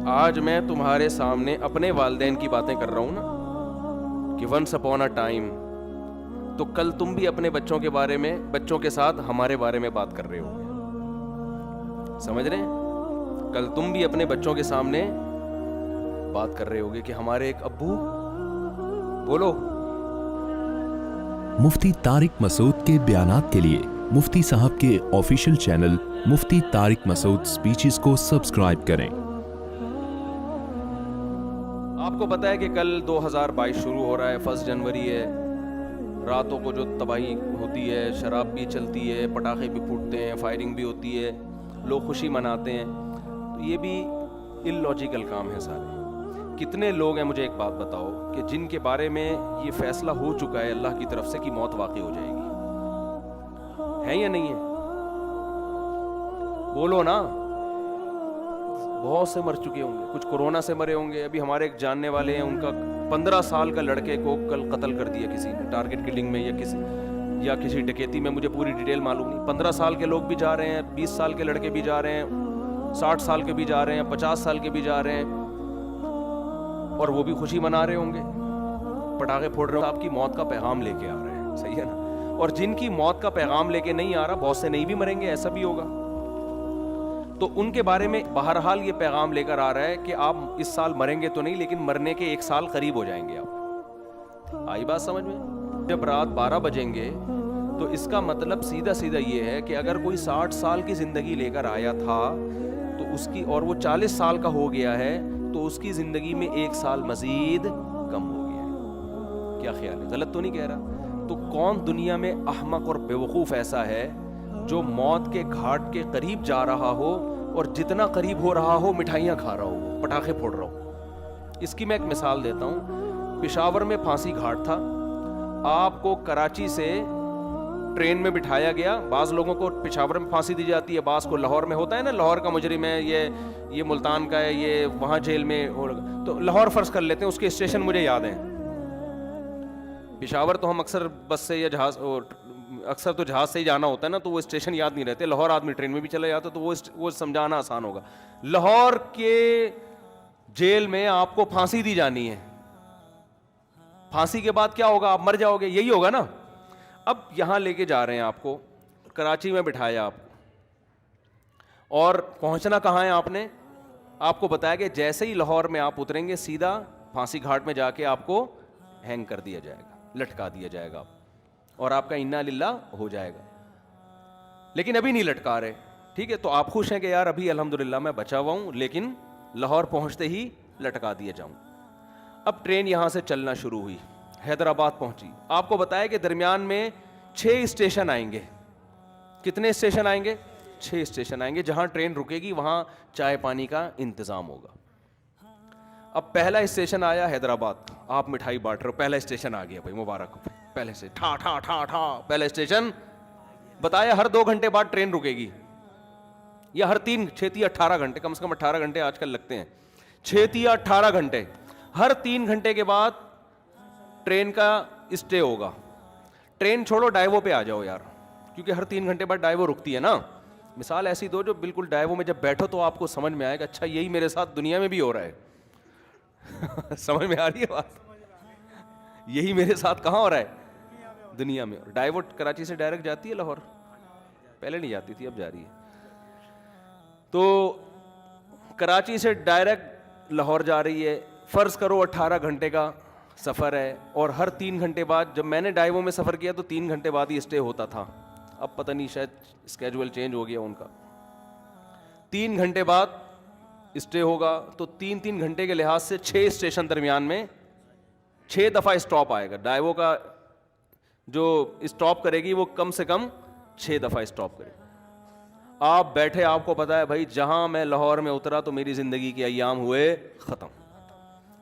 آج میں تمہارے سامنے اپنے والدین کی باتیں کر رہا ہوں نا کہ ونس اپون اے ٹائم، تو کل تم بھی اپنے بچوں کے بارے میں، بچوں کے ساتھ ہمارے بارے میں بات کر رہے ہو، سمجھ رہے ہیں؟ کل تم بھی اپنے بچوں کے سامنے بات کر رہے ہوگے کہ ہمارے ایک ابو، بولو۔ مفتی طارق مسعود کے بیانات کے لیے مفتی صاحب کے آفیشیل چینل مفتی طارق مسعود سپیچز کو سبسکرائب کریں۔ آپ کو پتا ہے کہ کل 2022 شروع ہو رہا ہے، 1 جنوری ہے، راتوں کو جو تباہی ہوتی ہے، شراب بھی چلتی ہے، پٹاخے بھی پھوٹتے ہیں، فائرنگ بھی ہوتی ہے، لوگ خوشی مناتے ہیں، تو یہ بھی ان لاجیکل کام ہے سارے۔ کتنے لوگ ہیں، مجھے ایک بات بتاؤ، کہ جن کے بارے میں یہ فیصلہ ہو چکا ہے اللہ کی طرف سے کہ موت واقع ہو جائے گی، ہے یا نہیں ہے؟ بولو نا۔ بہت سے مر چکے ہوں گے، کچھ کورونا سے مرے ہوں گے۔ ابھی ہمارے ایک جاننے والے ہیں، ان کا 15 سال کا لڑکے کو کل قتل کر دیا کسی نے، ٹارگٹ کلنگ میں یا کسی ڈکیتی میں، مجھے پوری ڈیٹیل معلوم نہیں۔ 15 سال کے لوگ بھی جا رہے ہیں، 20 سال کے لڑکے بھی جا رہے ہیں، 60 سال کے بھی جا رہے ہیں، 50 سال کے بھی جا رہے ہیں، اور وہ بھی خوشی منا رہے ہوں گے، پٹاخے پھوڑ رہے ہوں۔ آپ کی موت کا پیغام لے کے آ رہے ہیں، صحیح ہے نا؟ اور جن کی موت کا پیغام لے کے نہیں آ رہا، بہت سے نہیں بھی مریں گے، ایسا بھی ہوگا، تو ان کے بارے میں بہرحال یہ پیغام لے کر آ رہا ہے کہ آپ اس سال مریں گے تو نہیں، لیکن مرنے کے 1 سال قریب ہو جائیں گے آپ۔ آئی بات سمجھ میں؟ جب رات 12 بجیں گے تو اس کا مطلب سیدھا سیدھا یہ ہے کہ اگر کوئی 60 سال کی زندگی لے کر آیا تھا تو اس کی، اور وہ 40 سال کا ہو گیا ہے، تو اس کی زندگی میں 1 سال مزید کم ہو گیا ہے۔ کیا خیال ہے؟ غلط تو نہیں کہہ رہا؟ تو کون دنیا میں احمق اور بیوقوف ایسا ہے جو موت کے گھاٹ کے قریب جا رہا ہو اور جتنا قریب ہو رہا ہو مٹھائیاں کھا رہا ہو، پٹاخے پھوڑ رہا ہو؟ اس کی میں ایک مثال دیتا ہوں۔ پشاور میں پھانسی گھاٹ تھا، آپ کو کراچی سے ٹرین میں بٹھایا گیا۔ بعض لوگوں کو پشاور میں پھانسی دی جاتی ہے، بعض کو لاہور میں ہوتا ہے نا، لاہور کا مجرم ہے، یہ ملتان کا ہے، یہ وہاں جیل میں، تو لاہور فرض کر لیتے ہیں، اس کے اسٹیشن مجھے یاد ہیں۔ پشاور تو ہم اکثر بس سے یا جہاز، اکثر تو جہاز سے ہی جانا ہوتا ہے نا، تو وہ اسٹیشن یاد نہیں رہتے۔ لاہور آدمی ٹرین میں بھی چلا جاتا تو وہ سمجھانا آسان ہوگا۔ لاہور کے جیل میں آپ کو پھانسی دی جانی ہے، پھانسی کے بعد کیا ہوگا؟ آپ مر جاؤ گے، یہی ہوگا نا۔ اب یہاں لے کے جا رہے ہیں آپ کو، کراچی میں بٹھایا آپ کو، اور پہنچنا کہاں ہے؟ آپ کو بتایا کہ جیسے ہی لاہور میں آپ اتریں گے، سیدھا پھانسی گھاٹ میں جا کے آپ کو ہینگ کر دیا جائے گا، لٹکا دیا جائے گا، اور آپ کا انا للہ ہو جائے گا۔ لیکن ابھی نہیں لٹکا رہے، ٹھیک ہے؟ تو آپ خوش ہیں کہ یار ابھی الحمدللہ میں بچا ہوا ہوں، لیکن لاہور پہنچتے ہی لٹکا دیا جاؤں۔ اب ٹرین یہاں سے چلنا شروع ہوئی، حیدرآباد پہنچی۔ آپ کو بتایا کہ درمیان میں 6 اسٹیشن آئیں گے۔ کتنے اسٹیشن آئیں گے؟ 6 اسٹیشن آئیں گے۔ جہاں ٹرین رکے گی وہاں چائے پانی کا انتظام ہوگا۔ اب پہلا اسٹیشن آیا حیدرآباد، آپ مٹھائی بانٹ رہے ہو، پہلا اسٹیشن آ گیا بھائی، مبارک ہو، پہلے سے ٹھا ٹھا ٹھا ٹھا پہلا اسٹیشن بتایا۔ ہر 2 گھنٹے بعد ٹرین رکے گی، یا ہر 6 18 گھنٹے، کم سے کم 18 گھنٹے آج کل لگتے ہیں، 6 یا 18 گھنٹے، ہر 3 گھنٹے کے بعد ٹرین کا اسٹے ہوگا۔ ٹرین چھوڑو، ڈائیو پہ آ جاؤ یار، کیونکہ ہر 3 گھنٹے بعد ڈائیو رکتی ہے نا۔ مثال ایسی دو جو بالکل ڈائیو میں جب بیٹھو تو آپ کو سمجھ میں آئے گا اچھا یہی میرے ساتھ دنیا میں بھی ہو رہا ہے۔ سمجھ میں آ رہی ہے بات؟ یہی میرے ساتھ کہاں ہو رہا ہے؟ دنیا میں۔ ڈائیو کراچی سے ڈائریکٹ جاتی ہے لاہور؟ پہلے نہیں جاتی تھی، اب جا رہی ہے۔ تو کراچی سے ڈائریکٹ لاہور جا رہی ہے، فرض کرو 18 گھنٹے کا سفر ہے، اور ہر 3 گھنٹے بعد، جب میں نے ڈائیو میں سفر کیا تو 3 گھنٹے بعد ہی اسٹے ہوتا تھا، اب پتہ نہیں شاید اسکیجول چینج ہو گیا ان کا۔ 3 گھنٹے بعد اسٹے ہوگا، تو 3 گھنٹے کے لحاظ سے 6 اسٹیشن درمیان میں 6 دفعہ اسٹاپ آئے گا۔ ڈائیو کا جو اسٹاپ کرے گی وہ کم سے کم 6 دفعہ اسٹاپ کرے گی۔ آپ بیٹھے، آپ کو پتا ہے بھائی جہاں میں لاہور میں اترا تو میری زندگی کے ایام ہوئے ختم۔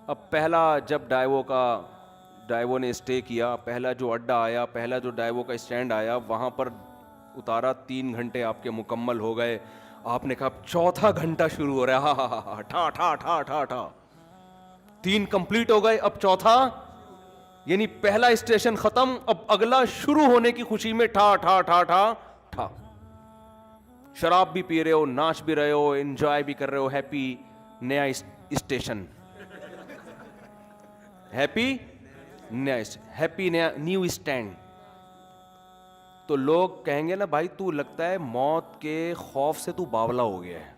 اب پہلا جب ڈائیو نے اسٹے کیا، پہلا جو اڈا آیا، پہلا جو ڈائیو کا اسٹینڈ آیا، وہاں پر اتارا، 3 گھنٹے آپ کے مکمل ہو گئے۔ آپ نے کہا 4تھا گھنٹہ شروع ہو رہا ہے، ہاں ٹھا ٹھا ٹھا ٹھا ٹھا، 3 کمپلیٹ ہو گئے، اب 4تھا، یعنی پہلا اسٹیشن ختم، اب اگلا شروع ہونے کی خوشی میں ٹھا ٹھا ٹھا ٹھا ٹھا۔ شراب بھی پی رہے ہو، ناچ بھی رہے ہو، انجوائے بھی کر رہے ہو، ہیپی نیا اسٹیشن, ہیپی نیا نیو اسٹینڈ. تو لوگ کہیں گے نا بھائی تو لگتا ہے موت کے خوف سے تو باولا ہو گیا ہے,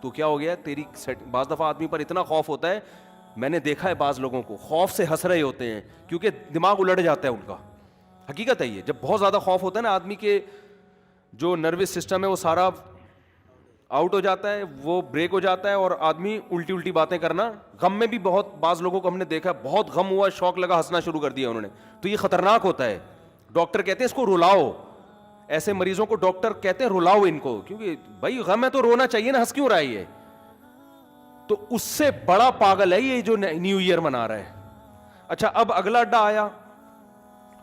تو کیا ہو گیا تیری. بعض دفعہ آدمی پر اتنا خوف ہوتا ہے, میں نے دیکھا ہے بعض لوگوں کو خوف سے ہنس رہے ہوتے ہیں کیونکہ دماغ الٹ جاتا ہے ان کا. حقیقت ہے یہ, جب بہت زیادہ خوف ہوتا ہے نا آدمی کے جو نروس سسٹم ہے وہ سارا آؤٹ ہو جاتا ہے, وہ بریک ہو جاتا ہے اور آدمی الٹی الٹی باتیں کرنا. غم میں بھی بہت بعض لوگوں کو ہم نے دیکھا, بہت غم ہوا, شوق لگا, ہنسنا شروع کر دیا انہوں نے, تو یہ خطرناک ہوتا ہے. ڈاکٹر کہتے ہیں اس کو رلاؤ, ایسے مریضوں کو ڈاکٹر کہتے ہیں رلاؤ ان کو, کیونکہ بھائی غم ہے تو رونا چاہیے نا, ہنس کیوں رہا ہے یہ. تو اس سے بڑا پاگل ہے یہ جو نیو ایئر منا رہا ہے. اچھا اب اگلا اڈا آیا,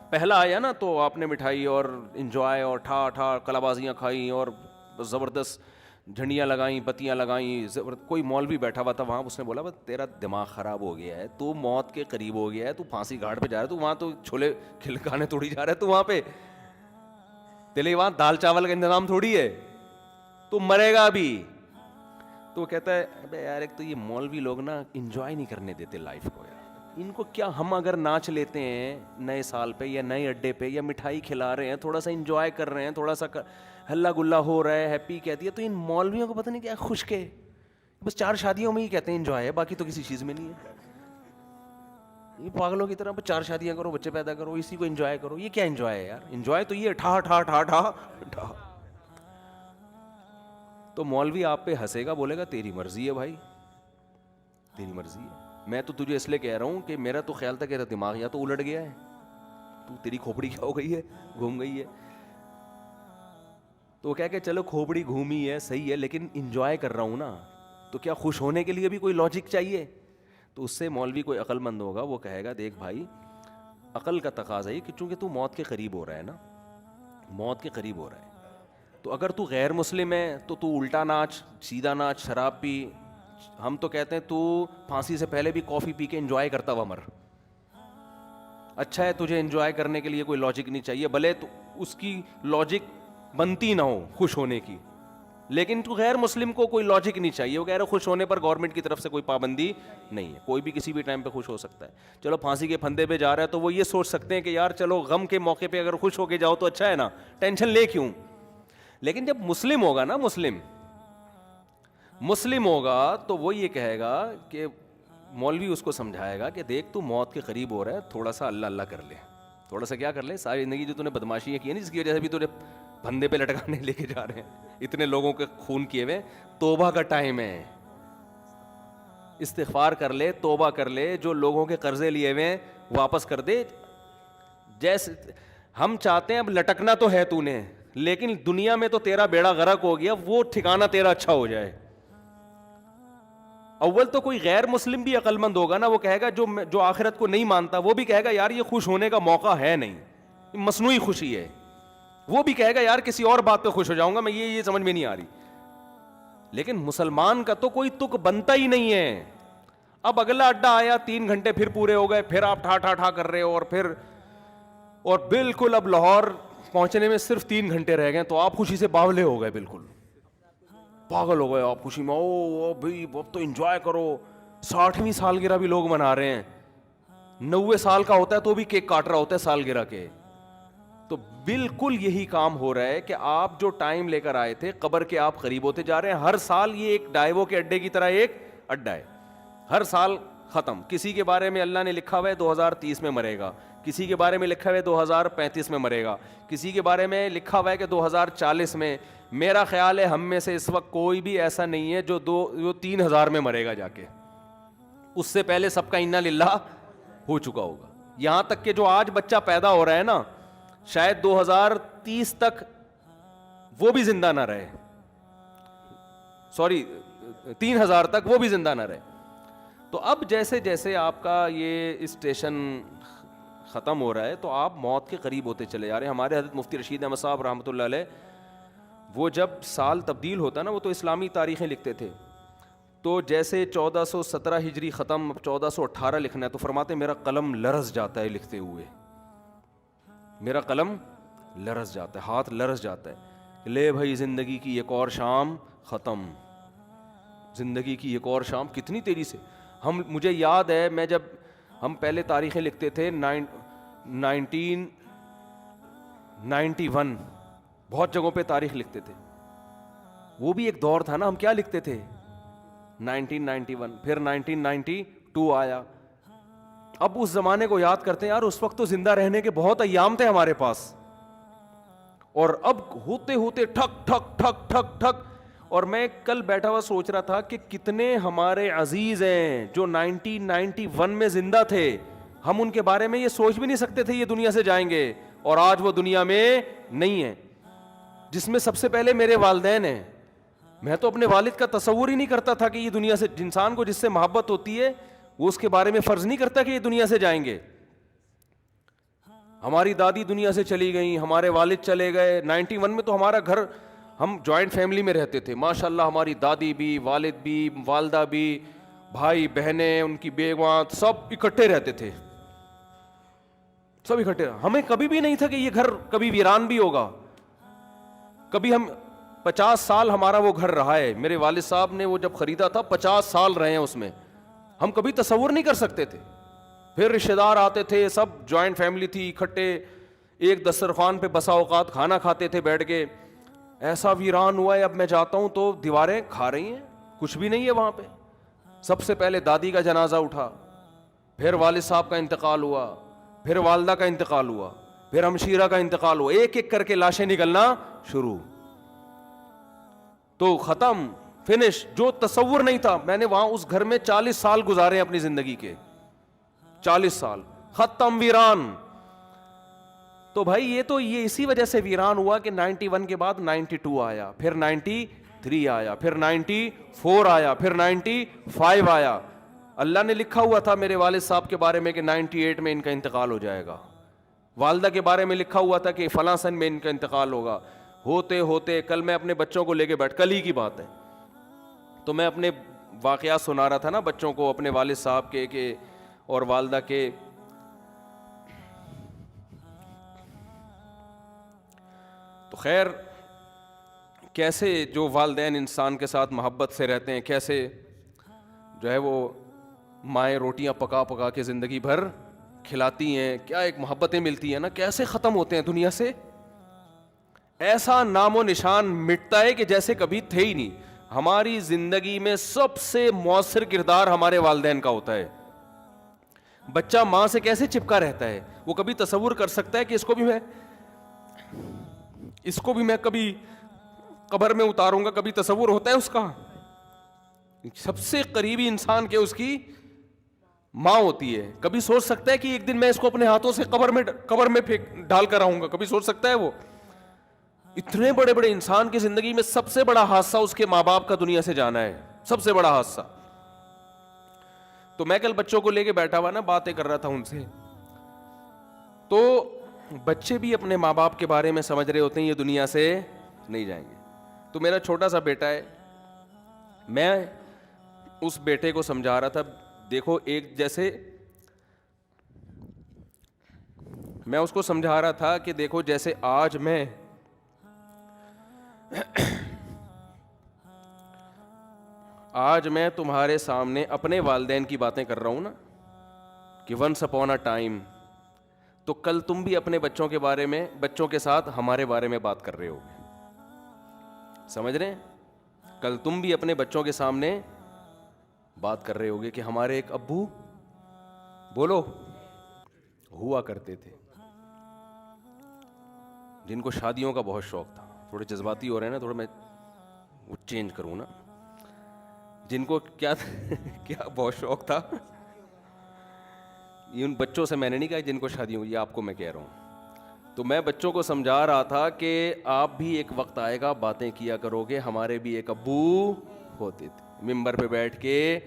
پہلا آیا نا تو آپ نے مٹھائی اور انجوائے اور ٹھا ٹھا کلا بازیاں کھائیں اور زبردست جھنڈیاں لگائیں, بتیاں لگائیں. کوئی مولوی بیٹھا ہوا تھا وہاں, اس نے بولا بس تیرا دماغ خراب ہو گیا ہے, تو موت کے قریب ہو گیا ہے, تو پھانسی گھاٹ پہ جا رہا ہے, تو وہاں تو چھولے کھلکانے توڑی جا رہا ہے, تو وہاں پہ تیرے وہاں دال چاول کا انتظام تھوڑی ہے, تو مرے گا ابھی. تو وہ کہتا ہے ابے یار ایک تو یہ مولوی لوگ نا انجوائے نہیں کرنے دیتے لائف کو یار, ان کو کیا, ہم اگر ناچ لیتے ہیں نئے سال پہ یا نئے اڈے پہ یا مٹھائی کھلا رہے ہیں, تھوڑا سا انجوائے کر رہے ہیں, تھوڑا سا ہلا گلا ہو رہا ہے, ہیپی کہہ دیا, تو ان مولویوں کو پتہ نہیں کیا خوش کے بس 4 شادیوں میں ہی کہتے ہیں انجوائے ہے, باقی تو کسی چیز میں نہیں ہے. یہ پاگلوں کی طرح 4 شادیاں کرو, بچے پیدا کرو, اسی کو انجوائے کرو. یہ کیا انجوائے ہے یار, انجوائے تو یہ ٹھا ٹھا ٹھا ٹھا ٹھا. تو مولوی آپ پہ ہنسے گا, بولے گا تیری مرضی ہے بھائی, تیری مرضی ہے. میں تو تجھے اس لیے کہہ رہا ہوں کہ میرا تو خیال تھا کہ دماغ یا تو الٹ گیا ہے, تو تیری کھوپڑی کیا ہو گئی ہے, گھوم گئی ہے. تو وہ کہہ کہ چلو کھوپڑی گھومی ہے صحیح ہے, لیکن انجوائے کر رہا ہوں نا, تو کیا خوش ہونے کے لیے بھی کوئی لاجک چاہیے. تو اس سے مولوی کوئی عقل مند ہوگا, وہ کہے گا دیکھ بھائی عقل کا تقاضا ہے کہ چونکہ تو موت کے قریب ہو رہا ہے نا, موت کے قریب ہو رہا ہے, تو اگر تو غیر مسلم ہے تو الٹا ناچ, سیدھا ناچ, شراب پی. ہم تو کہتے ہیں تو پھانسی سے پہلے بھی کافی پی کے انجوائے کرتا ہوا مر. اچھا ہے, تجھے انجوائے کرنے کے لیے کوئی لاجک نہیں چاہیے, بھلے تو اس کی لاجک بنتی نہ ہو خوش ہونے کی, لیکن تو غیر مسلم کو کوئی لاجک نہیں چاہیے. وہ کہہ رہے خوش ہونے پر گورنمنٹ کی طرف سے کوئی پابندی نہیں ہے, کوئی بھی کسی بھی ٹائم پہ خوش ہو سکتا ہے. چلو پھانسی کے پھندے پہ جا رہا ہے تو وہ یہ سوچ سکتے ہیں کہ یار چلو غم کے موقع پہ اگر خوش ہو کے جاؤ تو اچھا ہے نا, ٹینشن لے کیوں. لیکن جب مسلم ہوگا نا, مسلم ہوگا تو وہ یہ کہے گا کہ مولوی اس کو سمجھائے گا کہ دیکھ تو موت کے قریب ہو رہا ہے, تھوڑا سا اللہ اللہ کر لے, تھوڑا سا کیا کر لے, ساری زندگی جو تو نے بدماشیاں کی ہیں جس کی وجہ سے بھی تو نے پھندے پہ لٹکانے لے کے جا رہے ہیں, اتنے لوگوں کے خون کیے ہوئے, توبہ کا ٹائم ہے, استغفار کر لے, توبہ کر لے, جو لوگوں کے قرضے لیے ہوئے واپس کر دے. جیسے ہم چاہتے ہیں اب لٹکنا تو ہے تو نے, لیکن دنیا میں تو تیرا بیڑا غرق ہو گیا, وہ ٹھکانہ تیرا اچھا ہو جائے. اول تو کوئی غیر مسلم بھی عقل مند ہوگا نا, وہ کہے گا جو آخرت کو نہیں مانتا, وہ بھی کہے گا یار یہ خوش ہونے کا موقع ہے نہیں, مصنوعی خوشی ہے. وہ بھی کہے گا یار کسی اور بات پہ خوش ہو جاؤں گا میں, یہ سمجھ میں نہیں آ رہی. لیکن مسلمان کا تو کوئی تک بنتا ہی نہیں ہے. اب اگلا اڈا آیا, 3 گھنٹے پھر پورے ہو گئے, پھر آپ ٹھا ٹھا ٹھا کر رہے ہو, اور بالکل اب لاہور پہنچنے میں صرف 3 گھنٹے رہ گئے, تو آپ خوشی سے باولے ہو گئے, بالکل پاگل ہو گئے آپ خوشی میں. او بھائی اب تو انجوائے کرو, 60ویں سالگرہ بھی لوگ منا رہے ہیں, 90 سال کا ہوتا ہے تو بھی کیک کاٹ رہا ہوتا ہے سالگرہ کے. تو بالکل یہی کام ہو رہا ہے کہ آپ جو ٹائم لے کر آئے تھے قبر کے آپ قریب ہوتے جا رہے ہیں. ہر سال یہ ایک ڈائیوو کے اڈے کی طرح ایک اڈا ہے, ہر سال ختم. کسی کے بارے میں اللہ نے لکھا ہوا ہے 2030 میں مرے گا, کسی کے بارے میں لکھا ہوا ہے 2035 میں مرے گا, کسی کے بارے میں لکھا ہوا ہے کہ 2040 میں. میرا خیال ہے ہم میں سے اس وقت کوئی بھی ایسا نہیں ہے جو 3000 میں مرے گا جا کے, اس سے پہلے سب کا انا للہ ہو چکا ہوگا. یہاں تک کہ جو آج بچہ پیدا ہو رہا ہے نا, شاید 2030 تک وہ بھی زندہ نہ رہے, 3000 تک وہ بھی زندہ نہ رہے. تو اب جیسے جیسے آپ کا یہ اسٹیشن ختم ہو رہا ہے تو آپ موت کے قریب ہوتے چلے جا رہے ہیں. ہمارے حضرت مفتی رشید احمد صاحب رحمۃ اللہ علیہ, وہ جب سال تبدیل ہوتا نا, وہ تو اسلامی تاریخیں لکھتے تھے, تو جیسے 1417 ہجری ختم, 1418 لکھنا ہے, تو فرماتے میرا قلم لرز جاتا ہے لکھتے ہوئے, میرا قلم لرز جاتا ہے, ہاتھ لرز جاتا ہے, لے بھائی زندگی کی ایک اور شام ختم. زندگی کی ایک اور شام کتنی تیزی سے. مجھے یاد ہے میں جب ہم پہلے تاریخیں لکھتے تھے 1991 بہت جگہوں پہ تاریخ لکھتے تھے, وہ بھی ایک دور تھا نا. ہم کیا لکھتے تھے 1991, پھر 1992 آیا. اب اس زمانے کو یاد کرتے ہیں, یار اس وقت تو زندہ رہنے کے بہت ایام تھے ہمارے پاس, اور اب ہوتے ہوتے ٹھک ٹھک ٹھک ٹھک ٹھک. اور میں کل بیٹھا ہوا سوچ رہا تھا کہ کتنے ہمارے عزیز ہیں جو 1991 میں زندہ تھے, ہم ان کے بارے میں یہ سوچ بھی نہیں سکتے تھے یہ دنیا سے جائیں گے, اور آج وہ دنیا میں نہیں ہیں. جس میں سب سے پہلے میرے والدین ہیں. میں تو اپنے والد کا تصور ہی نہیں کرتا تھا کہ یہ دنیا سے, انسان کو جس سے محبت ہوتی ہے وہ اس کے بارے میں فرض نہیں کرتا کہ یہ دنیا سے جائیں گے. ہماری دادی دنیا سے چلی گئیں, ہمارے والد چلے گئے. 91 میں تو ہمارا گھر, ہم جوائنٹ فیملی میں رہتے تھے ماشاءاللہ. ہماری دادی بھی, والد بھی, والدہ بھی, بھائی بہنیں, ان کی بیویاں, سب اکٹھے رہتے تھے, سب اکٹھے. ہمیں کبھی بھی نہیں تھا کہ یہ گھر کبھی ویران بھی ہوگا. کبھی ہم 50 سال ہمارا وہ گھر رہا ہے. میرے والد صاحب نے وہ جب خریدا تھا 50 سال رہے ہیں اس میں. ہم کبھی تصور نہیں کر سکتے تھے. پھر رشتے دار آتے تھے, سب جوائنٹ فیملی تھی, اکٹھے ایک دسترخوان پہ بسا اوقات کھانا کھاتے تھے بیٹھ کے. ایسا ویران ہوا ہے, اب میں جاتا ہوں تو دیواریں کھا رہی ہیں, کچھ بھی نہیں ہے وہاں پہ. سب سے پہلے دادی کا جنازہ اٹھا, پھر والد صاحب کا انتقال ہوا, پھر والدہ کا انتقال ہوا, پھر ہمشیرہ کا انتقال ہوا, ایک ایک کر کے لاشیں نکلنا شروع. تو ختم, فنش. جو تصور نہیں تھا. میں نے وہاں اس گھر میں 40 سال گزارے ہیں اپنی زندگی کے, 40 سال ختم, ویران. تو بھائی یہ تو یہ اسی وجہ سے ویران ہوا کہ 91 کے بعد 92 آیا, پھر 93 آیا, پھر 94 آیا, پھر 95 آیا. اللہ نے لکھا ہوا تھا میرے والد صاحب کے بارے میں کہ 98 میں ان کا انتقال ہو جائے گا. والدہ کے بارے میں لکھا ہوا تھا کہ فلاں سن میں ان کا انتقال ہوگا. ہوتے ہوتے کل میں اپنے بچوں کو لے کے کل ہی کی بات ہے, تو میں اپنے واقعات سنا رہا تھا نا بچوں کو, اپنے والد صاحب کے اور والدہ کے. تو خیر, کیسے جو والدین انسان کے ساتھ محبت سے رہتے ہیں, کیسے جو ہے وہ مائیں روٹیاں پکا پکا کے زندگی بھر کھلاتی ہیں, کیا ایک محبتیں ملتی ہیں نا, کیسے ختم ہوتے ہیں دنیا سے. ایسا نام و نشان مٹتا ہے کہ جیسے کبھی تھے ہی نہیں. ہماری زندگی میں سب سے مؤثر کردار ہمارے والدین کا ہوتا ہے. بچہ ماں سے کیسے چپکا رہتا ہے, وہ کبھی تصور کر سکتا ہے کہ اس کو بھی میں کبھی قبر میں اتاروں گا, کبھی تصور ہوتا ہے اس کا. سب سے قریبی انسان کے اس کی ماں ہوتی ہے. کبھی سوچ سکتا ہے کہ ایک دن میں اس کو اپنے ہاتھوں سے قبر میں ڈال کر آؤں گا, کبھی سوچ سکتا ہے وہ؟ اتنے بڑے بڑے انسان کی زندگی میں سب سے بڑا حادثہ اس کے ماں باپ کا دنیا سے جانا ہے, سب سے بڑا حادثہ. تو میں کل بچوں کو لے کے بیٹھا ہوا نا, باتیں کر رہا تھا ان سے, تو بچے بھی اپنے ماں باپ کے بارے میں سمجھ رہے ہوتے ہیں یہ دنیا سے نہیں جائیں گے. تو میرا چھوٹا سا بیٹا ہے, میں اس بیٹے کو سمجھا رہا تھا, دیکھو ایک جیسے میں اس کو سمجھا رہا تھا کہ دیکھو جیسے آج میں تمہارے سامنے اپنے والدین کی باتیں کر رہا ہوں نا کہ ونس اپون اے ٹائم, تو کل تم بھی اپنے بچوں کے بارے میں, بچوں کے ساتھ ہمارے بارے میں بات کر رہے ہوگے. سمجھ رہے ہیں؟ کل تم بھی اپنے بچوں کے سامنے بات کر رہے ہوگے کہ ہمارے ایک ابو, بولو, ہوا کرتے تھے جن کو شادیوں کا بہت شوق تھا. تھوڑے جذباتی ہو رہے ہیں نا, تھوڑا میں وہ چینج کروں نا. جن کو کیا بہت شوق تھا, یہ ان بچوں سے میں نے نہیں کہا جن کو شادیوں, یہ آپ کو میں کہہ رہا ہوں. تو میں بچوں کو سمجھا رہا تھا کہ آپ بھی ایک وقت آئے گا باتیں کیا کرو گے, ہمارے بھی ایک ابو ہوتے تھے, ممبر پہ بیٹھ کے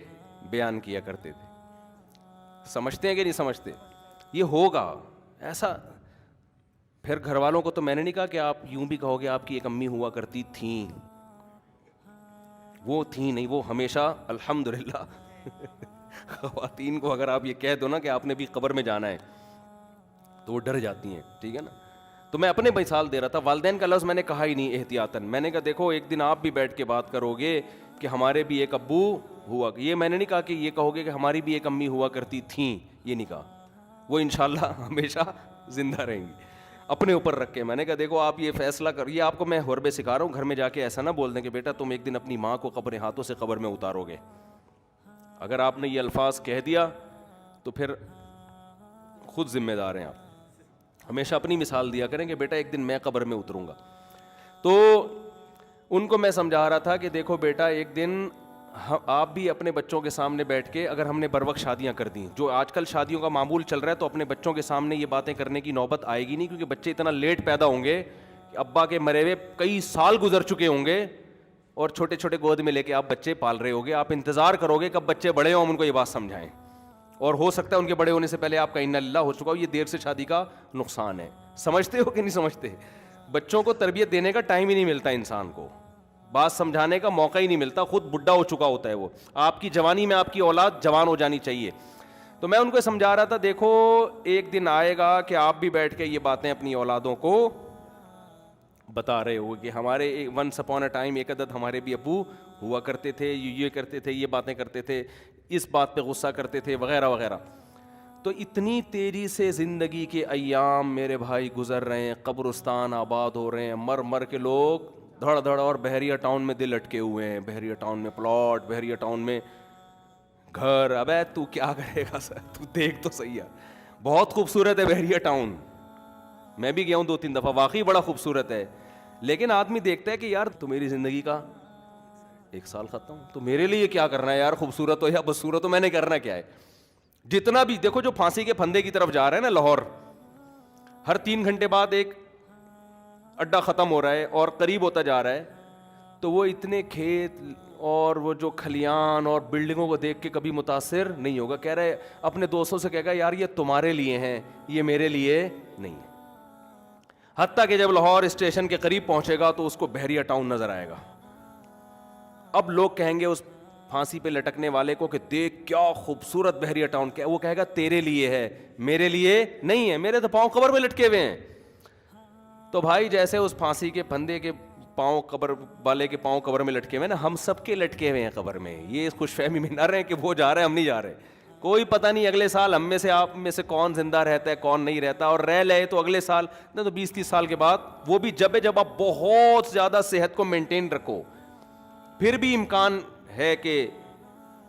بیان کیا کرتے تھے. سمجھتے ہیں کہ نہیں سمجھتے؟ یہ ہوگا ایسا. پھر گھر والوں کو تو میں نے نہیں کہا کہ آپ یوں بھی کہو گے آپ کی ایک امی ہوا کرتی تھیں, وہ تھیں نہیں, وہ ہمیشہ الحمدللہ. خواتین کو اگر آپ یہ کہہ دو نا کہ آپ نے بھی قبر میں جانا ہے تو وہ ڈر جاتی ہیں, ٹھیک ہے نا. تو میں اپنے مثال دے رہا تھا, والدین کا لفظ میں نے کہا ہی نہیں احتیاطاً. میں نے کہا دیکھو ایک دن آپ بھی بیٹھ کے بات کرو گے کہ ہمارے بھی ایک ابو ہوا, یہ میں نے نہیں کہا کہ یہ کہو گے کہ ہماری بھی ایک امی ہوا کرتی تھیں, یہ نہیں کہا, وہ انشاءاللہ ہمیشہ زندہ رہیں گی. اپنے اوپر رکھ کے میں نے کہا دیکھو آپ یہ فیصلہ کر, یہ آپ کو میں حربے سکھا رہا ہوں, گھر میں جا کے ایسا نہ بول دیں کہ بیٹا تم ایک دن اپنی ماں کو اپنے ہاتھوں سے قبر میں اتارو گے. اگر آپ نے یہ الفاظ کہہ دیا تو پھر خود ذمہ دار ہیں آپ. ہمیشہ اپنی مثال دیا کریں کہ بیٹا ایک دن میں قبر میں اتروں گا. تو ان کو میں سمجھا رہا تھا کہ دیکھو بیٹا ایک دن آپ بھی اپنے بچوں کے سامنے بیٹھ کے, اگر ہم نے بر وقت شادیاں کر دیں, جو آج کل شادیوں کا معمول چل رہا ہے, تو اپنے بچوں کے سامنے یہ باتیں کرنے کی نوبت آئے گی نہیں, کیونکہ بچے اتنا لیٹ پیدا ہوں گے کہ ابا کے مرے ہوئے کئی سال گزر چکے ہوں گے اور چھوٹے چھوٹے گود میں لے کے آپ بچے پال رہے ہوگے. آپ انتظار کرو گے کب بچے بڑے ہوں, ہم ان کو یہ بات سمجھائیں, اور ہو سکتا ہے ان کے بڑے ہونے سے پہلے آپ کا انا للہ ہو چکا ہو. یہ دیر سے شادی کا نقصان ہے. سمجھتے ہو کہ نہیں سمجھتے؟ بچوں کو تربیت دینے کا ٹائم ہی نہیں ملتا انسان کو, بات سمجھانے کا موقع ہی نہیں ملتا, خود بڈھا ہو چکا ہوتا ہے وہ. آپ کی جوانی میں آپ کی اولاد جوان ہو جانی چاہیے. تو میں ان کو سمجھا رہا تھا دیکھو ایک دن آئے گا کہ آپ بھی بیٹھ کے یہ باتیں اپنی اولادوں کو بتا رہے ہو کہ ہمارے ونس اپون اے ٹائم ایک عدد ہمارے بھی ابو ہوا کرتے تھے, یہ کرتے تھے, یہ باتیں کرتے تھے, اس بات پہ غصہ کرتے تھے, وغیرہ وغیرہ. تو اتنی تیزی سے زندگی کے ایام میرے بھائی گزر رہے ہیں, قبرستان آباد ہو رہے ہیں, مر مر کے لوگ دھڑ دھڑ, اور بحریہ ٹاؤن میں دل اٹکے ہوئے ہیں, بحریہ ٹاؤن میں پلاٹ, بحریہ ٹاؤن میں گھر. ابے تو کیا کرے گا سر, تو دیکھ تو صحیح ہے, بہت خوبصورت ہے بحریہ ٹاؤن, میں بھی گیا ہوں 2-3 دفعہ, واقعی بڑا خوبصورت ہے. لیکن آدمی دیکھتا ہے کہ یار تو میری زندگی کا 1 سال ختم, تو میرے لیے کیا کرنا ہے یار, خوبصورت ہو یا بدصورت ہو, میں نے کرنا کیا ہے. جتنا بھی دیکھو جو پھانسی کے پھندے کی طرف جا رہا ہے نا لاہور, ہر 3 گھنٹے بعد ایک اڈا ختم ہو رہا ہے اور قریب ہوتا جا رہا ہے, تو وہ اتنے کھیت اور وہ جو کھلیان اور بلڈنگوں کو دیکھ کے کبھی متاثر نہیں ہوگا. کہہ رہے اپنے دوستوں سے کہے گا یار یہ تمہارے لیے ہیں, یہ میرے لیے نہیں ہے. حتیٰ کہ جب لاہور اسٹیشن کے قریب پہنچے گا تو اس کو بحریہ ٹاؤن نظر آئے گا. اب لوگ کہیں گے اس پھانسی پہ لٹکنے والے کو کہ دیکھ کیا خوبصورت بحریہ ٹاؤن, کیا وہ کہے گا تیرے لیے ہے, میرے لیے نہیں ہے, میرے تو پاؤں قبر میں لٹکے ہوئے ہیں. تو بھائی جیسے اس پھانسی کے پھندے کے پاؤں قبر والے کے پاؤں قبر میں لٹکے ہوئے نا, ہم سب کے لٹکے ہوئے ہیں قبر میں. یہ خوش فہمی میں نہ رہے کہ وہ جا رہے ہیں ہم نہیں جا رہے, کوئی پتہ نہیں اگلے سال ہم میں سے آپ میں سے کون زندہ رہتا ہے کون نہیں رہتا, اور رہ لے تو اگلے سال نہ تو 20-30 سال کے بعد, وہ بھی جب آپ بہت زیادہ صحت کو مینٹین رکھو, پھر بھی امکان ہے کہ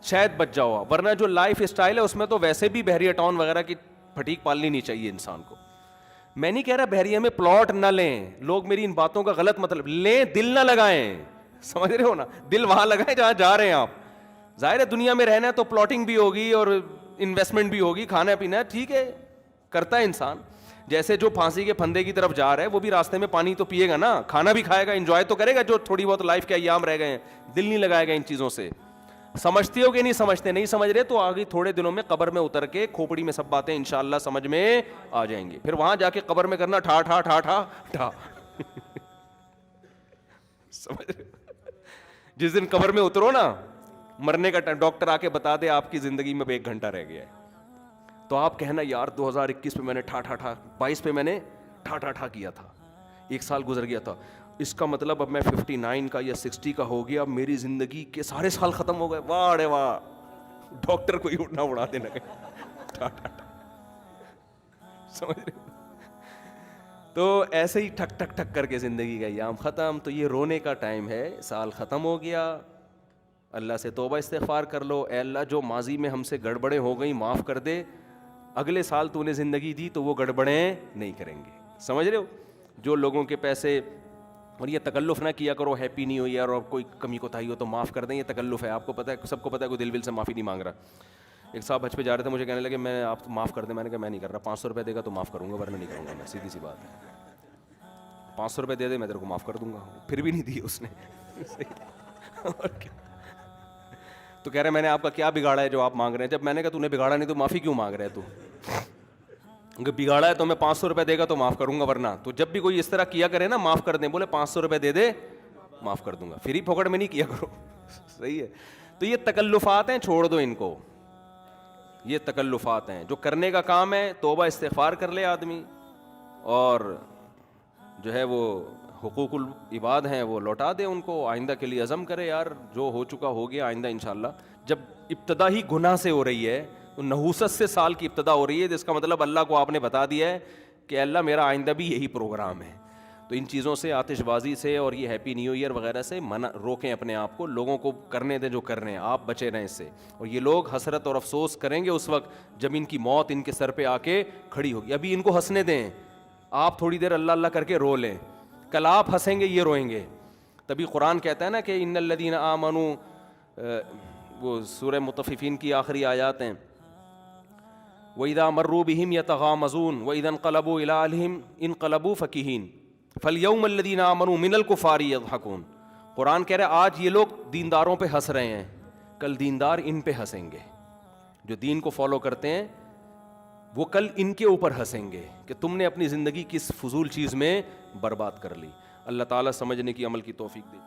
شاید بچ جاؤ, ورنہ جو لائف اسٹائل ہے اس میں تو ویسے بھی بحریہ ٹاؤن وغیرہ کی پھٹیک پالنی نہیں چاہیے انسان کو. میں نہیں کہہ رہا بحریہ میں پلاٹ نہ لیں, لوگ میری ان باتوں کا غلط مطلب لیں, دل نہ لگائیں, سمجھ رہے ہو نا, دل وہاں لگائیں جہاں جا رہے ہیں آپ. ظاہر ہے دنیا میں رہنا ہے تو پلاٹنگ بھی ہوگی اور انویسٹمنٹ بھی ہوگی, کھانا پینا ٹھیک ہے کرتا ہے انسان. جیسے جو پھانسی کے پھندے کی طرف جا رہا ہے وہ بھی راستے میں پانی تو پیے گا نا, کھانا بھی کھائے گا, انجوائے تو کرے گا جو تھوڑی بہت لائف کے ایام رہ گئے ہیں. دل نہیں لگائے گا ان چیزوں سے. سمجھتے ہو کہ نہیں سمجھتے؟ نہیں سمجھ رہے تو آگے تھوڑے دنوں میں قبر میں اتر کے کھوپڑی میں سب باتیں انشاءاللہ سمجھ میں آ جائیں گی. پھر وہاں جا کے قبر میں کرنا ٹھا ٹھا ٹھا ٹھا ٹھا. سمجھ رہے؟ جس دن قبر میں اترو نا, مرنے کا ٹائم, ڈاکٹر آ کے بتا دے آپ کی زندگی میں 1 گھنٹہ رہ گیا ہے, تو آپ کہنا یار 2021 پہ میں نے ٹھا ٹھا ٹھا, 22 پہ میں نے ٹھا ٹھا ٹھا کیا تھا, 1 سال گزر گیا تھا, اس کا مطلب اب میں 59 کا یا 60 کا ہو گیا, اب میری زندگی کے سارے سال ختم ہو گئے. واہ رے واہ, ڈاکٹر کو ہی اٹھنا اڑا دینا ٹھا ٹھا ٹھا. سمجھ رہے؟ تو ایسے ہی ٹھک ٹھک ٹھک کر کے زندگی کا ایام ختم. تو یہ رونے کا ٹائم ہے, سال ختم ہو گیا, اللہ سے توبہ استغفار کر لو, اے اللہ جو ماضی میں ہم سے گڑبڑیں ہو گئیں معاف کر دے, اگلے سال تو نے زندگی دی تو وہ گڑبڑیں نہیں کریں گے. سمجھ رہے ہو؟ جو لوگوں کے پیسے, اور یہ تکلف نہ کیا کرو ہیپی نیو ایئر, اور کوئی کمی کوتاہی ہو تو معاف کر دیں, یہ تکلف ہے, آپ کو پتہ ہے, سب کو پتہ ہے, کوئی دل سے معافی نہیں مانگ رہا. ایک صاحب حج پہ جا رہے تھے, مجھے کہنے لگے میں آپ معاف کر دیں, میں نے کہا میں نہیں کر رہا, 500 روپے دے گا تو معاف کروں گا, ورنہ نہیں کروں گا میں, سیدھی سی بات ہے. 500 روپے دے دے میں تیرے کو معاف کر دوں گا. پھر بھی نہیں دیے اس نے. تو کہہ رہے میں نے آپ کا کیا بگاڑا ہے جو آپ مانگ رہے ہیں؟ جب میں نے کہا تو نے بگاڑا نہیں تو معافی کیوں مانگ رہے تو؟ اگر بگاڑا ہے تو میں 500 روپے دے گا تو معاف کروں گا, ورنہ تو جب بھی کوئی اس طرح کیا کرے نا معاف کر دیں, بولے 500 روپے دے دے معاف کر دوں گا, فری پھوکٹ میں نہیں کیا کرو. صحیح ہے؟ تو یہ تکلفات ہیں, چھوڑ دو ان کو, یہ تکلفات ہیں. جو کرنے کا کام ہے توبہ استغفار کر لے آدمی, اور جو ہے وہ حقوق العباد ہیں وہ لوٹا دے ان کو, آئندہ کے لیے عزم کرے یار جو ہو چکا ہو گیا, آئندہ انشاءاللہ. جب ابتدا ہی گناہ سے ہو رہی ہے, تو نحوست سے سال کی ابتدا ہو رہی ہے, تو اس کا مطلب اللہ کو آپ نے بتا دیا ہے کہ اللہ میرا آئندہ بھی یہی پروگرام ہے. تو ان چیزوں سے, آتش بازی سے اور یہ ہیپی نیو ایئر وغیرہ سے روکیں اپنے آپ کو, لوگوں کو کرنے دیں جو کر رہے ہیں, آپ بچے رہیں اس سے. اور یہ لوگ حسرت اور افسوس کریں گے اس وقت جب ان کی موت ان کے سر پہ آ کے کھڑی ہوگی. ابھی ان کو ہنسنے دیں, آپ تھوڑی دیر اللہ اللہ کر کے رو لیں, کل آپ ہنسیں گے یہ روئیں گے. تبھی قرآن کہتا ہے نا کہ ان الذین آمنوا, وہ سورہ مطففین کی آخری آیات ہیں, وَإِذَا مَرُّوا بِهِمْ يَتَغَامَزُونَ وَإِذَا انقلبوا إِلَىٰ أَهْلِهِمْ انقلبوا فَكِهِينَ فَالْيَوْمَ الَّذِينَ آمَنُوا مِنَ الْكُفَّارِ يَضْحَكُونَ. قرآن کہہ رہا ہے آج یہ لوگ دینداروں پہ ہنس رہے ہیں, کل دیندار ان پہ ہنسیں گے. جو دین کو فالو کرتے ہیں وہ کل ان کے اوپر ہنسیں گے کہ تم نے اپنی زندگی کس فضول چیز میں برباد کر لی. اللہ تعالیٰ سمجھنے کی, عمل کی توفیق دے.